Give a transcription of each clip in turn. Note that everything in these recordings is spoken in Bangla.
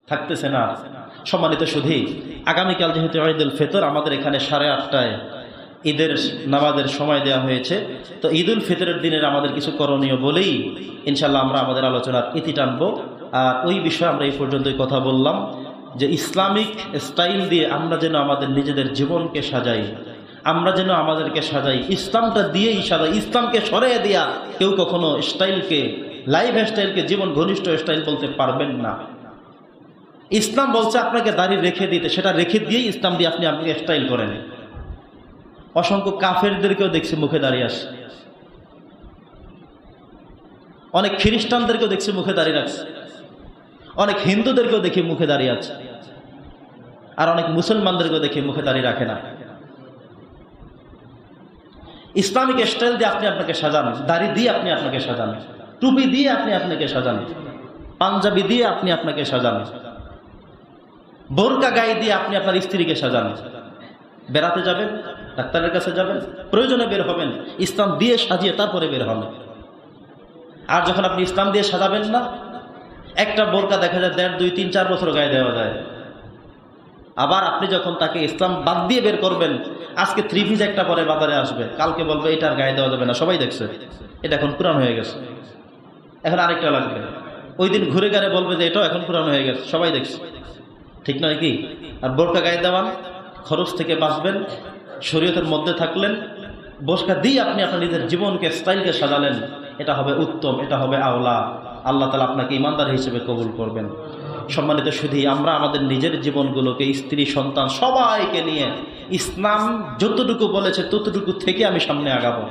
থাকতেছে না। সম্মানিত শুধু আগামীকাল যেহেতু ঈদুল ফিতর, আমাদের এখানে 8:30টায় ঈদের নামাজের সময় দেওয়া হয়েছে। তো ঈদুল ফিতরের দিনের আমাদের কিছু করণীয় বলেই ইনশাল্লাহ আমরা আমাদের আলোচনার ইতি টানবো। আর ওই বিষয়ে আমরা এই পর্যন্তই কথা বললাম যে ইসলামিক স্টাইল দিয়ে আমরা যেন আমাদের নিজেদের জীবনকে সাজাই, আমরা যেন আমাদেরকে সাজাই, ইসলামটা দিয়েই সাজাই। ইসলামকে সরিয়ে দিয়া কেউ কখনো স্টাইলকে, লাইফ স্টাইলকে জীবন ঘনিষ্ঠ স্টাইল বলতে পারবেন না। ইসলাম বলছে আপনাকে দাড়ি রেখে দিতে, সেটা রেখে দিয়েই ইসলাম দিয়ে আপনি আপনাকে স্টাইল করেন। অসংখ্য কাফেরদেরকেও দেখছি মুখে দাঁড়িয়ে আসে, অনেক খ্রিস্টানদেরকেও দেখছি মুখে দাঁড়িয়ে রাখছে, অনেক হিন্দুদেরকেও দেখি মুখে দাঁড়িয়ে আছে, আর অনেক মুসলমানদেরকেও দেখি মুখে দাঁড়িয়ে রাখে না। ইসলামিক স্টাইল দিয়ে আপনি আপনাকে সাজান, দাড়ি দিয়ে আপনি আপনাকে সাজান, টুপি দিয়ে আপনি আপনাকে সাজান, পাঞ্জাবি দিয়ে আপনি আপনাকে সাজান, বোরকা গায়ে দিয়ে আপনি আপনার স্ত্রীকে সাজান। বেড়াতে যাবেন, ডাক্তারের কাছে যাবেন, প্রয়োজনে বের হবেন, ইসলাম দিয়ে সাজিয়ে তারপরে বের হবেন। আর যখন আপনি ইসলাম দিয়ে সাজাবেন না, একটা বোরকা দেখা যায় 1.5, 2, 3, 4 বছর গায়ে দেওয়া যায়। আবার আপনি যখন তাকে ইসলাম বাদ দিয়ে বের করবেন, আজকে 3 পিস একটা পরে বাজারে আসবে, কালকে বলবে এটার গায়ে দেওয়া যাবে না, সবাই দেখছে, এটা এখন পুরান হয়ে গেছে, এখন আরেকটা লাগবে। ওই দিন ঘুরে গেলে বলবে যে এটাও এখন পুরান হয়ে গেছে, সবাই দেখছে, ঠিক নয় কি? আর বোরকা গায়ে দেওয়ান, খরচ থেকে বাঁচবেন, শরীয়তের মধ্যে থাকলেন, বোরকা দিয়ে আপনি আপনার নিজের জীবনকে, স্টাইলকে সাজালেন, এটা হবে উত্তম, এটা হবে আওলা। আল্লাহ তাআলা আপনাকে ইমানদার হিসেবে কবুল করবেন। সম্মানিত শুধু আমরা আমাদের নিজের জীবনগুলোকে, স্ত্রী সন্তান সবাইকে নিয়ে ইসলাম যতটুকু বলেছে ততটুকু থেকে আমি সামনে আগাবো।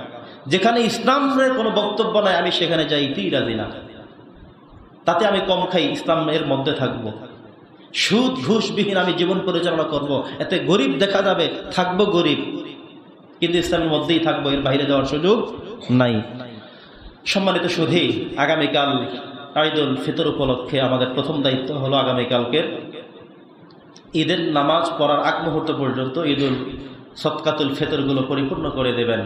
যেখানে ইসলামের কোনো বক্তব্য নাই আমি সেখানে যাইতেই রাজি না। তাতে আমি কম খাই, ইসলামের মধ্যে থাকবো। সুদ ঘুষবিহীন আমি জীবন পরিচালনা করব, এতে গরিব দেখা যাবে, থাকবো গরিব, কিন্তু ইসলামের মধ্যেই থাকবো, এর বাইরে যাওয়ার সুযোগ নাই। সম্মানিত শুধু আগামীকাল ঈদুল ফিতর উপলক্ষে আমাদের প্রথম দায়িত্ব হলো আগামীকালকে ঈদের নামাজ পড়ার আগ মুহূর্ত পর্যন্ত ঈদুল সদকাতুল ফিতরগুলো পরিপূর্ণ করে দেবেন।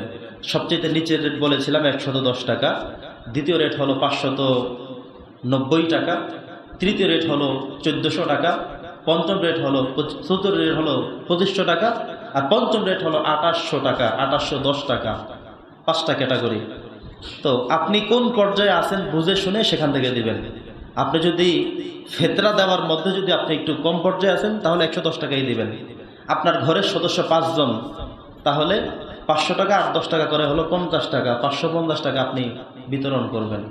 সবচেয়ে নিচের রেট বলেছিলাম 110 টাকা, দ্বিতীয় রেট হলো 590 টাকা, তৃতীয় রেট হলো 1400 টাকা, পঞ্চম রেট হলো, চতুর্থ রেট হলো 2500 টাকা, আর পঞ্চম রেট হলো 2800 টাকা, 2810 টাকা। 5টা ক্যাটাগরি। তো আপনি কোন পর্যায়ে আছেন বুঝে শুনে সেখান থেকে দিবেন। আপনি যদি ফেতরা দেওয়ার মধ্যে যদি আপনি একটু কম পর্যায়ে আছেন তাহলে 110 টাকাই দিবেন। আপনার ঘরের সদস্য 5 জন, তাহলে 500 টাকা আর 10 টাকা করে হলো 50 টাকা, 550 টাকা আপনি বিতরণ করবেন।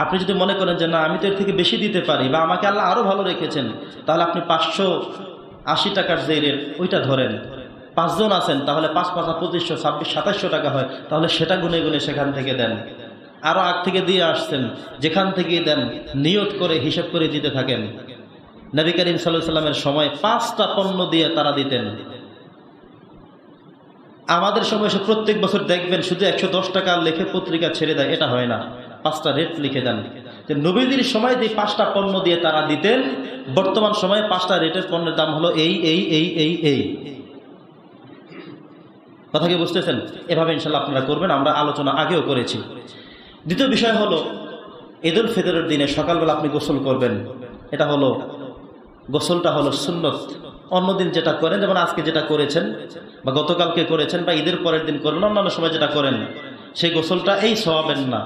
আপনি যদি মনে করেন যে না আমি তো এর থেকে বেশি দিতে পারি বা আমাকে আল্লাহ আরও ভালো রেখেছেন, তাহলে আপনি 580 টাকার যে রেট ওইটা ধরেন। 5 জন আছেন, তাহলে 5 5 2500, 26 2700 টাকা হয়, তাহলে সেটা গুনে গুনে সেখান থেকে দেন। আরও আগ থেকে দিয়ে আসছেন, যেখান থেকে দেন নিয়ত করে হিসাব করে দিতে থাকেন। নবী করিম সাল্লাল্লাহু আলাইহি ওয়াসাল্লামের সময় 5টা পণ্য দিয়ে তারা দিতেন। আমাদের সময় এসে প্রত্যেক বছর দেখবেন শুধু 110 টাকা লিখে পত্রিকা ছেড়ে দেয়, এটা হয় না, 5টা রেট লিখে দেন। যে নবীদের সময় যে 5টা পণ্য দিয়ে তারা দিতেন, বর্তমান সময়ে 5টা রেটের পণ্যের দাম হলো এই এই এই এই এই। কথা কি বুঝতেছেন? এভাবে ইনশাল্লাহ আপনারা করবেন, আমরা আলোচনা আগেও করেছি। দ্বিতীয় বিষয় হলো ঈদুল ফিতরের দিনে সকালবেলা আপনি গোসল করবেন। এটা হলো, গোসলটা হলো সুন্নত। অন্যদিন যেটা করেন, যেমন আজকে যেটা করেছেন বা গতকালকে করেছেন বা ঈদের পরের দিন করবেন, অন্যান্য সময় যেটা করেন সেই গোসলটা এই সওয়াবের না।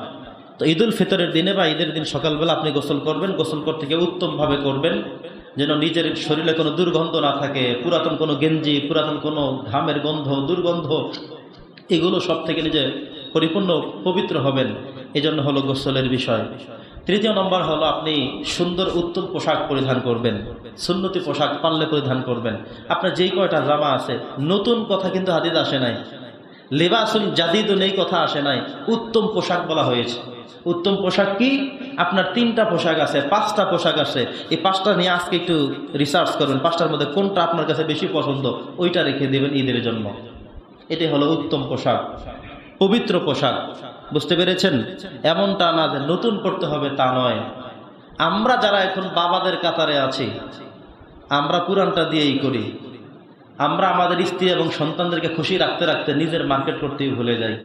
তো ঈদুল ফিতরের দিনে বা ঈদের দিন সকালবেলা আপনি গোসল করবেন। গোসল করতে গিয়ে উত্তমভাবে করবেন, যেন নিজের শরীরে কোনো দুর্গন্ধ না থাকে, পুরাতন কোনো গেঞ্জি, পুরাতন কোনো ঘামের গন্ধ, দুর্গন্ধ, এগুলো সব থেকে নিজে পরিপূর্ণ পবিত্র হবেন। এই জন্য হলো গোসলের বিষয়। তৃতীয় নম্বর হলো আপনি সুন্দর উত্তম পোশাক পরিধান করবেন, সুন্নতি পোশাক পারলে পরিধান করবেন। আপনার যেই কয়টা জামা আছে, নতুন কথা কিন্তু হাদিস আসে নাই, লিবাসুল জাদিদুন এই কথা আসে নাই, উত্তম পোশাক বলা হয়েছে। উত্তম পোশাক কি? আপনার 3টা পোশাক আছে, 5টা পোশাক আছে, এই 5টা নিয়ে আজকে একটু রিসার্চ করবেন, 5টার মধ্যে কোনটা আপনার কাছে বেশি পছন্দ ওইটা রেখে দেবেন ঈদের জন্য। এটাই হলো উত্তম পোশাক, পবিত্র পোশাক। বুঝতে পেরেছেন? এমনটা না যে নতুন পড়তে হবে তা নয়। আমরা যারা এখন বাবাদের কাতারে আছি, আমরা পুরানটা দিয়েই করি। আমরা আমাদের স্ত্রী এবং সন্তানদেরকে খুশি রাখতে রাখতে নিজের মার্কেট করতেই ভুলে যাই।